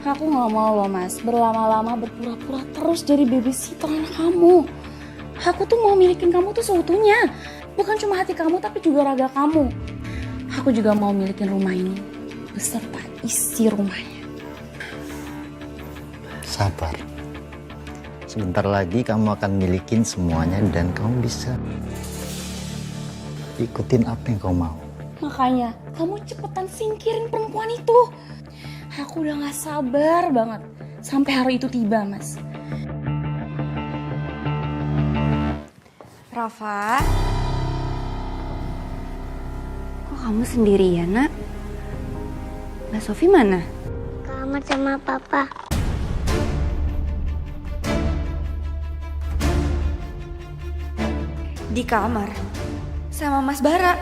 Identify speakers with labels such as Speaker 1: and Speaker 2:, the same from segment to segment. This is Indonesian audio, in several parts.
Speaker 1: Aku gak mau loh mas, berlama-lama berpura-pura terus jadi babysitter anak kamu. Aku tuh mau milikin kamu tuh seutuhnya. Bukan cuma hati kamu tapi juga raga kamu. Aku juga mau milikin rumah ini beserta isi rumahnya.
Speaker 2: Sabar. Sebentar lagi kamu akan milikin semuanya dan kamu bisa ikutin apa yang kamu mau.
Speaker 1: Makanya kamu cepetan singkirin perempuan itu. Aku udah gak sabar banget sampai hari itu tiba, Mas.
Speaker 3: Rafa, kok kamu sendirian, nak? Mbak Sofi mana?
Speaker 4: Kamar sama papa.
Speaker 3: Di kamar sama Mas Bara.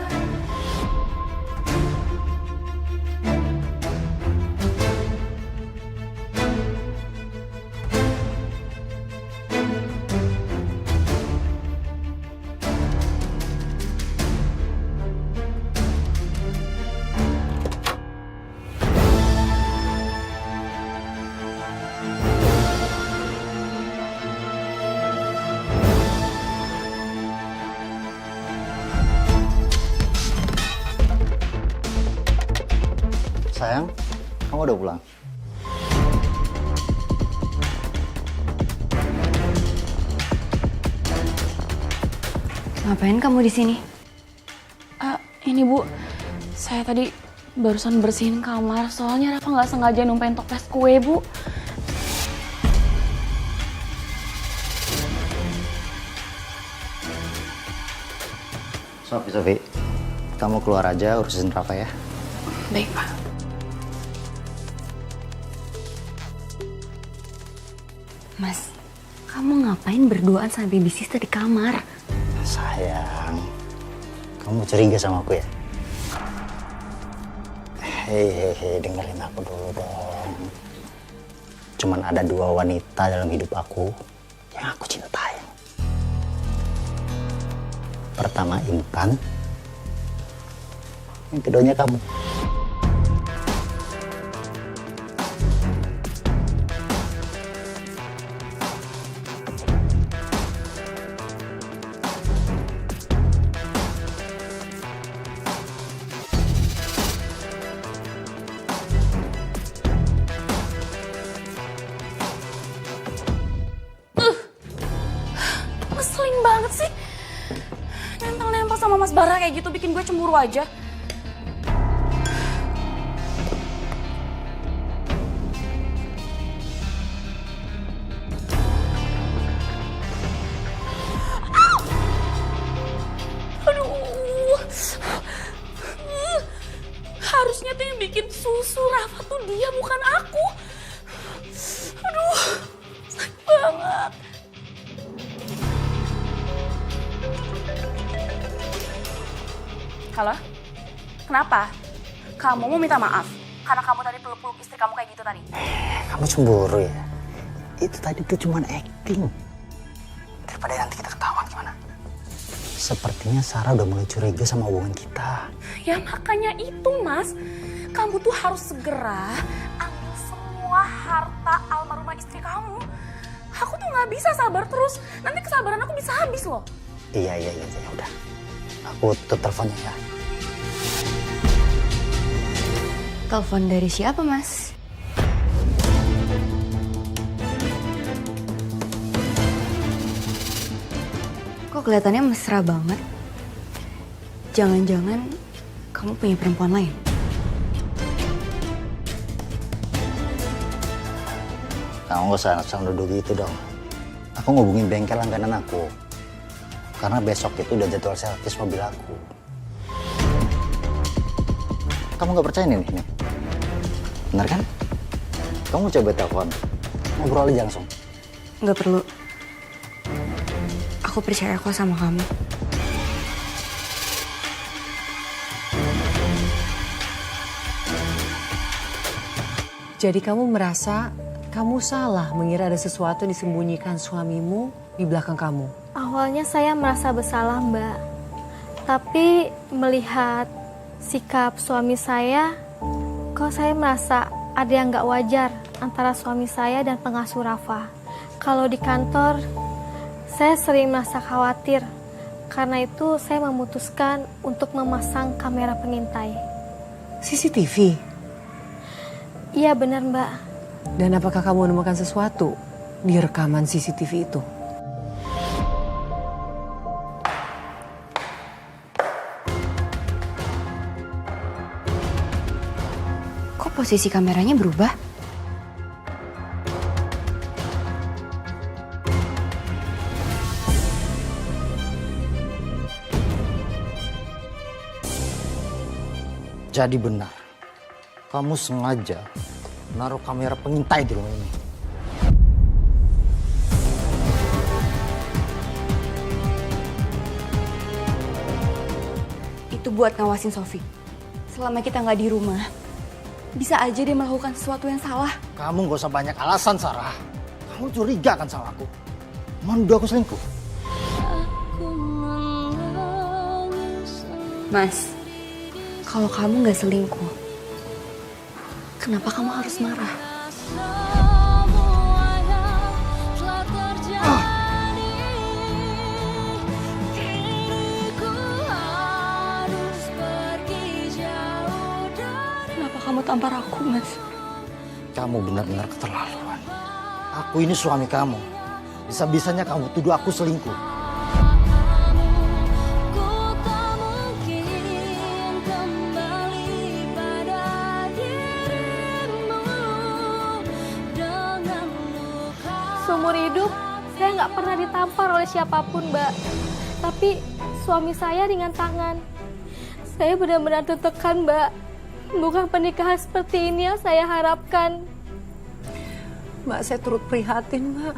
Speaker 2: Sayang, kamu udah pulang?
Speaker 3: Ngapain kamu di sini?
Speaker 1: Ini Bu, saya tadi barusan bersihin kamar soalnya Rafa nggak sengaja numpain toples kue Bu.
Speaker 2: Sofi, kamu keluar aja urusin Rafa ya.
Speaker 1: Baik Pak.
Speaker 3: Mas, kamu ngapain berduaan sama babysitter di kamar?
Speaker 2: Sayang, kamu curiga sama aku ya? Hei, dengerin aku dulu dong. Cuman ada dua wanita dalam hidup aku yang aku cintai. Pertama Intan, yang keduanya kamu.
Speaker 1: Ngeselin banget sih. Nempel-nempel sama Mas Bara kayak gitu bikin gue cemburu aja. Aduh. Harusnya tuh yang bikin susu Rafa tuh dia bukan aku. Aduh. Sakit banget. Halo? Kenapa? Kamu mau minta maaf? Karena kamu tadi peluk-peluk istri kamu kayak gitu tadi?
Speaker 2: Kamu cemburu ya? Itu tadi tuh cuman acting. Daripada nanti kita ketahuan gimana? Sepertinya Sarah udah mulai curiga sama hubungan kita.
Speaker 1: Ya makanya itu mas. Kamu tuh harus segera ambil semua harta almarhumah istri kamu. Aku tuh gak bisa sabar terus. Nanti kesabaran aku bisa habis loh.
Speaker 2: Iya, udah. Aku tutup teleponnya ya.
Speaker 3: Telepon dari siapa, Mas? Kok kelihatannya mesra banget? Jangan-jangan kamu punya perempuan lain?
Speaker 2: Kamu gak usah nuduh gitu dong. Aku ngubungin bengkel langganan aku. Karena besok itu udah jadwal servis mobil aku. Kamu gak percaya nih? Benar kan? Kamu coba telepon. Ngobrol aja langsung.
Speaker 3: Nggak perlu. Aku percaya kok sama kamu.
Speaker 5: Jadi kamu merasa kamu salah mengira ada sesuatu yang disembunyikan suamimu di belakang kamu?
Speaker 4: Awalnya saya merasa bersalah, Mbak. Tapi melihat sikap suami saya, kok saya merasa ada yang nggak wajar. antara suami saya dan pengasuh Rafa. Kalau di kantor, saya sering merasa khawatir. Karena itu saya memutuskan untuk memasang kamera pengintai.
Speaker 5: CCTV?
Speaker 4: Iya benar Mbak.
Speaker 5: Dan apakah kamu menemukan sesuatu di rekaman CCTV itu?
Speaker 3: Kok posisi kameranya berubah?
Speaker 2: Jadi benar, kamu sengaja naruh kamera pengintai di rumah ini.
Speaker 3: Itu buat ngawasin Sofi. Selama kita nggak di rumah, bisa aja dia melakukan sesuatu yang salah.
Speaker 2: Kamu gak usah banyak alasan, Sarah. Kamu curiga kan sama aku? Mau nuduh aku selingkuh?
Speaker 3: Mas, kalau kamu nggak selingkuh, kenapa kamu harus marah? Kenapa kamu tampar aku, Mas?
Speaker 2: Kamu benar-benar keterlaluan. Aku ini suami kamu. Bisa-bisanya kamu tuduh aku selingkuh.
Speaker 4: Seumur hidup, saya nggak pernah ditampar oleh siapapun, Mbak. Tapi suami saya ringan tangan. Saya benar-benar tertekan, Mbak. Bukan pernikahan seperti ini yang saya harapkan.
Speaker 5: Mbak, saya turut prihatin, Mbak.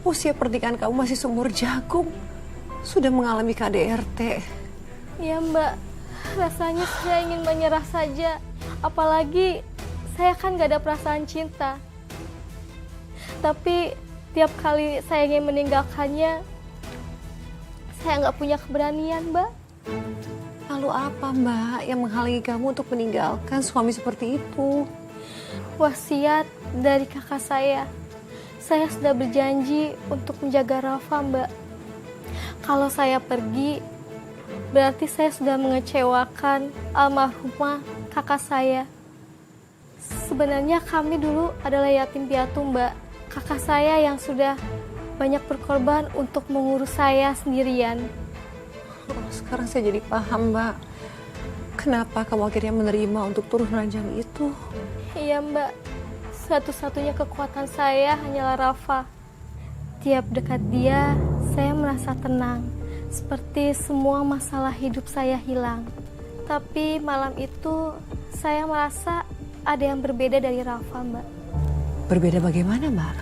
Speaker 5: Usia pernikahan kamu masih seumur jagung. Sudah mengalami KDRT.
Speaker 4: Ya, Mbak. Rasanya saya ingin menyerah saja. Apalagi saya kan nggak ada perasaan cinta. Tapi tiap kali saya ingin meninggalkannya, saya nggak punya keberanian, Mbak.
Speaker 5: Lalu apa, Mbak, yang menghalangi kamu untuk meninggalkan suami seperti itu?
Speaker 4: Wasiat dari kakak saya. Saya sudah berjanji untuk menjaga Rafa, Mbak. Kalau saya pergi, berarti saya sudah mengecewakan almarhumah kakak saya. Sebenarnya kami dulu adalah yatim piatu, Mbak. Kakak saya yang sudah banyak berkorban untuk mengurus saya sendirian.
Speaker 5: Oh, sekarang saya jadi paham, Mbak. Kenapa kamu akhirnya menerima untuk turun ranjang itu?
Speaker 4: Iya, Mbak. Satu-satunya kekuatan saya hanyalah Rafa. Tiap dekat dia, saya merasa tenang. Seperti semua masalah hidup saya hilang. Tapi malam itu, saya merasa ada yang berbeda dari Rafa, Mbak.
Speaker 5: Berbeda bagaimana, Mbak?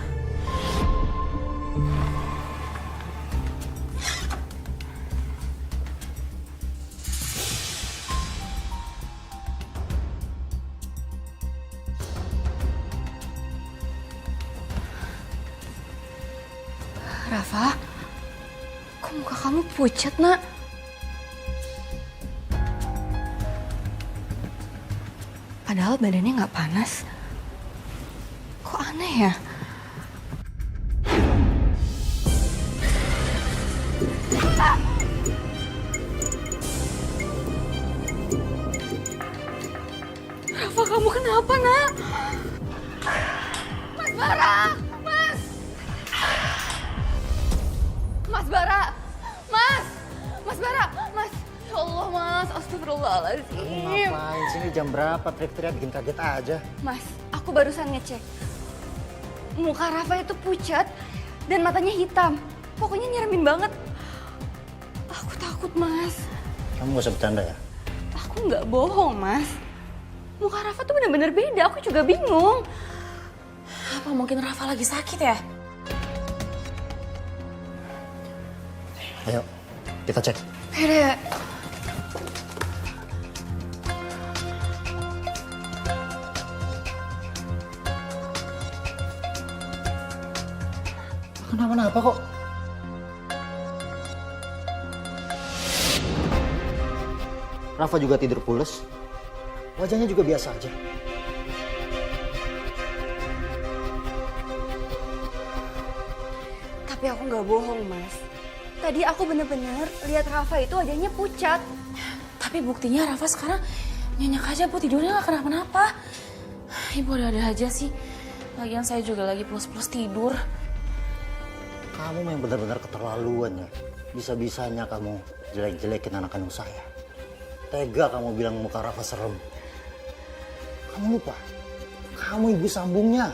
Speaker 3: Rafa, kok muka kamu pucat, Nak? Padahal badannya nggak panas. Kok aneh ya? Rafa, kamu kenapa, Nak? Mas Bara! Mas! Mas Bara! Mas! Mas Bara! Mas! Ya Allah, Mas. Astagfirullahaladzim.
Speaker 2: Ngapain sini jam berapa? Teriak-teriak bikin kaget aja.
Speaker 3: Mas, aku barusan ngecek. Muka Rafa itu pucat dan matanya hitam. Pokoknya nyeremin banget. Aku takut, Mas.
Speaker 2: Kamu gak usah bercanda ya?
Speaker 3: Aku nggak bohong, Mas. Muka Rafa tuh bener-bener beda. Aku juga bingung.
Speaker 1: Apa mungkin Rafa lagi sakit ya?
Speaker 2: Ayo, kita cek.
Speaker 3: Yaudah.
Speaker 2: Kenapa-napa kok? Rafa juga tidur pules. Wajahnya juga biasa aja.
Speaker 3: Tapi aku nggak bohong, Mas. Tadi aku bener-bener lihat Rafa itu wajahnya pucat.
Speaker 1: Tapi buktinya Rafa sekarang nyenyak aja Bu, tidurnya gak kenapa-napa. Ibu ada aja sih. Lagian saya juga lagi plus-plus tidur.
Speaker 2: Kamu yang benar-benar keterlaluan ya. Bisa-bisanya kamu jelek-jelekin anak kandung saya. Tega kamu bilang muka Rafa serem. Kamu lupa, kamu ibu sambungnya.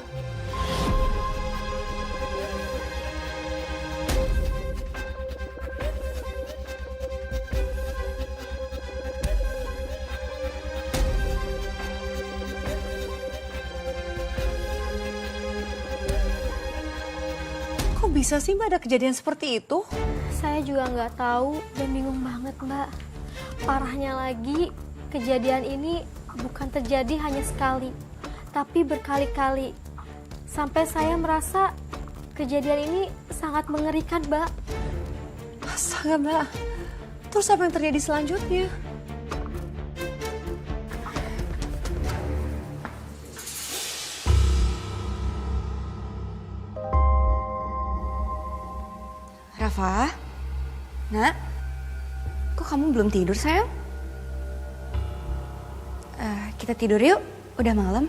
Speaker 5: Kok bisa sih Mbak ada kejadian seperti itu?
Speaker 4: Saya juga nggak tahu dan bingung banget Mbak. Parahnya lagi, kejadian ini bukan terjadi hanya sekali, tapi berkali-kali. Sampai saya merasa kejadian ini sangat mengerikan Mbak.
Speaker 5: Astaga Mbak, terus apa yang terjadi selanjutnya?
Speaker 3: Rafa? Nak? Kok kamu belum tidur, sayang? Kita tidur yuk, udah malam.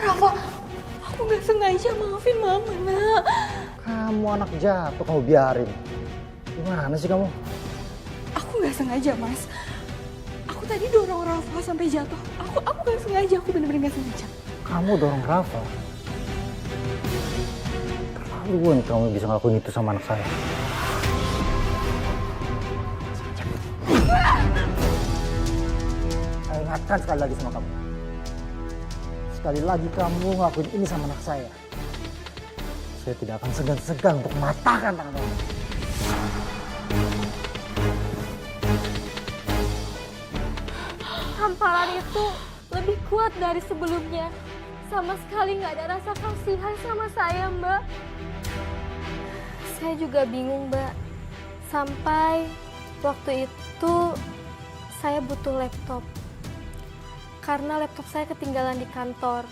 Speaker 3: Rafa, aku gak sengaja, maafin Mama, Nak.
Speaker 2: Kamu anak jatuh, kamu biarin. Gimana sih kamu?
Speaker 3: Aku gak sengaja, Mas. Aku tadi dorong Rafa sampai jatuh. Aku gak sengaja, aku bener-bener gak sengaja.
Speaker 2: Kamu dorong Rafa? Terlaluan kamu bisa ngelakuin itu sama anak saya. Saya ingatkan sekali lagi sama kamu. Sekali lagi kamu ngelakuin ini sama anak saya tidak akan segan-segan untuk mematahkan tangan kamu.
Speaker 4: Hamparan itu lebih kuat dari sebelumnya. Sama sekali nggak ada rasa kasihan sama saya, Mbak. Saya juga bingung, Mbak. Sampai waktu itu saya butuh laptop. Karena laptop saya ketinggalan di kantor.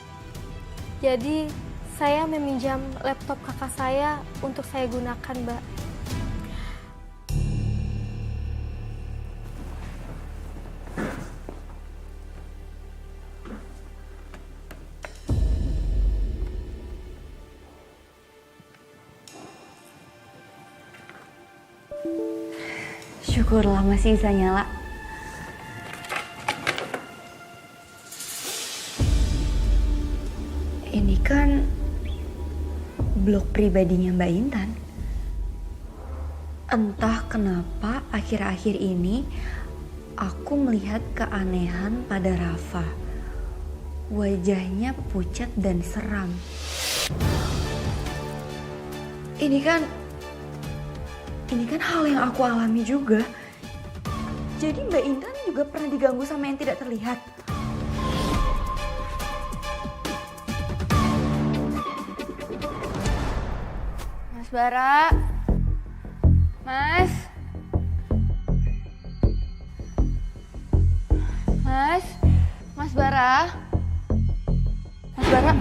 Speaker 4: Jadi saya meminjam laptop kakak saya untuk saya gunakan, Mbak.
Speaker 3: Syukurlah masih bisa nyala. Ini kan blog pribadinya Mbak Intan. Entah kenapa akhir-akhir ini aku melihat keanehan pada Rafa. Wajahnya pucat dan seram. Ini kan hal yang aku alami juga. Jadi Mbak Intan juga pernah diganggu sama yang tidak terlihat. Mas Bara. Mas. Mas. Mas Bara. Mas Bara.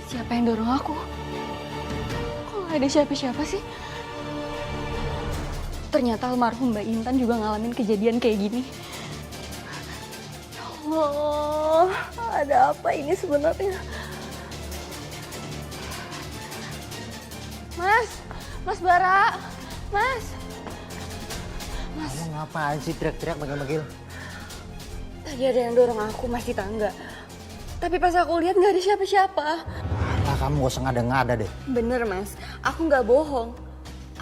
Speaker 3: Siapa yang dorong aku? Kok gak ada siapa-siapa sih? Ternyata almarhum Mbak Intan juga ngalamin kejadian kayak gini. Oh, ada apa ini sebenarnya? Mas Bara, Mas.
Speaker 2: Kamu ngapain sih teriak-teriak manggil-manggil?
Speaker 3: Tadi ada yang dorong aku Mas di tangga. Tapi pas aku lihat nggak ada siapa-siapa.
Speaker 2: Nah, kamu gak usah ngada-ngada deh.
Speaker 3: Bener Mas, aku nggak bohong.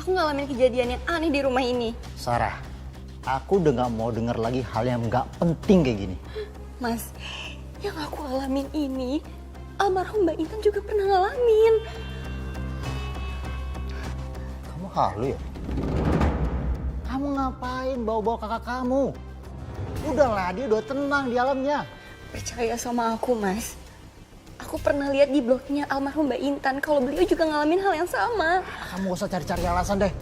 Speaker 3: Aku ngalamin kejadian yang aneh di rumah ini.
Speaker 2: Sarah, aku udah gak mau denger lagi hal yang gak penting kayak gini.
Speaker 3: Mas, yang aku alamin ini, almarhum Mbak Intan juga pernah ngalamin.
Speaker 2: Kamu halu ya? Kamu ngapain bawa-bawa kakak kamu? Udahlah, dia udah tenang di alamnya.
Speaker 3: Percaya sama aku, Mas. Aku pernah lihat di blognya almarhum Mbak Intan kalau beliau juga ngalamin hal yang sama.
Speaker 2: Kamu gak usah cari-cari alasan deh.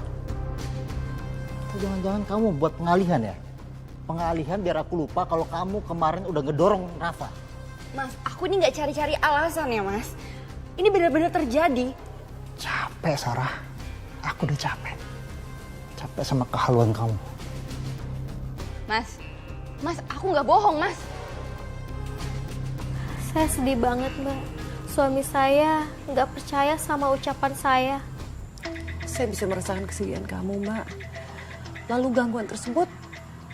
Speaker 2: Atau jangan-jangan kamu buat pengalihan ya? Pengalihan biar aku lupa kalau kamu kemarin udah ngedorong Rafa.
Speaker 3: Mas, aku ini nggak cari-cari alasan ya, Mas. Ini benar-benar terjadi.
Speaker 2: Capek, Sarah. Aku udah capek. Capek sama kehaluan kamu.
Speaker 3: Mas, aku nggak bohong, Mas.
Speaker 4: Saya sedih banget, Mbak. Suami saya nggak percaya sama ucapan saya.
Speaker 5: Saya bisa merasakan kesedihan kamu, Mbak. Lalu gangguan tersebut,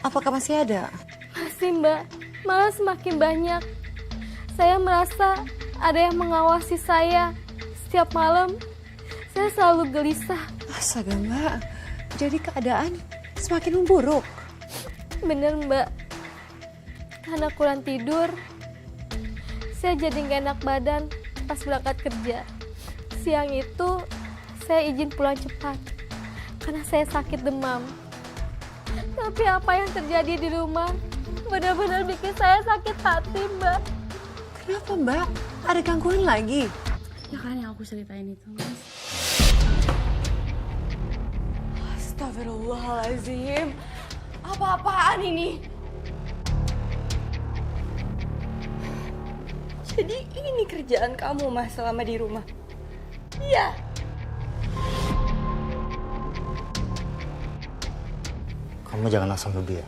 Speaker 5: apakah masih ada?
Speaker 4: Masih, Mbak. Malah semakin banyak. Saya merasa ada yang mengawasi saya. Setiap malam, saya selalu gelisah.
Speaker 5: Astaga, Mbak. Jadi keadaan semakin memburuk.
Speaker 4: Bener, Mbak. Karena kurang tidur, saya jadi gak enak badan pas berangkat kerja. Siang itu, saya izin pulang cepat. Karena saya sakit demam. Tapi apa yang terjadi di rumah benar-benar bikin saya sakit hati, Mbak.
Speaker 5: Kenapa, Mbak? Ada gangguan lagi?
Speaker 1: Ya kan yang aku ceritain itu, Mas.
Speaker 3: Astagfirullahaladzim. Apa-apaan ini? Jadi ini kerjaan kamu, Mas, selama di rumah? Iya.
Speaker 2: Kamu jangan asal nuduh ya.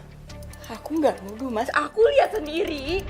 Speaker 3: Aku nggak nuduh, Mas. Aku lihat sendiri.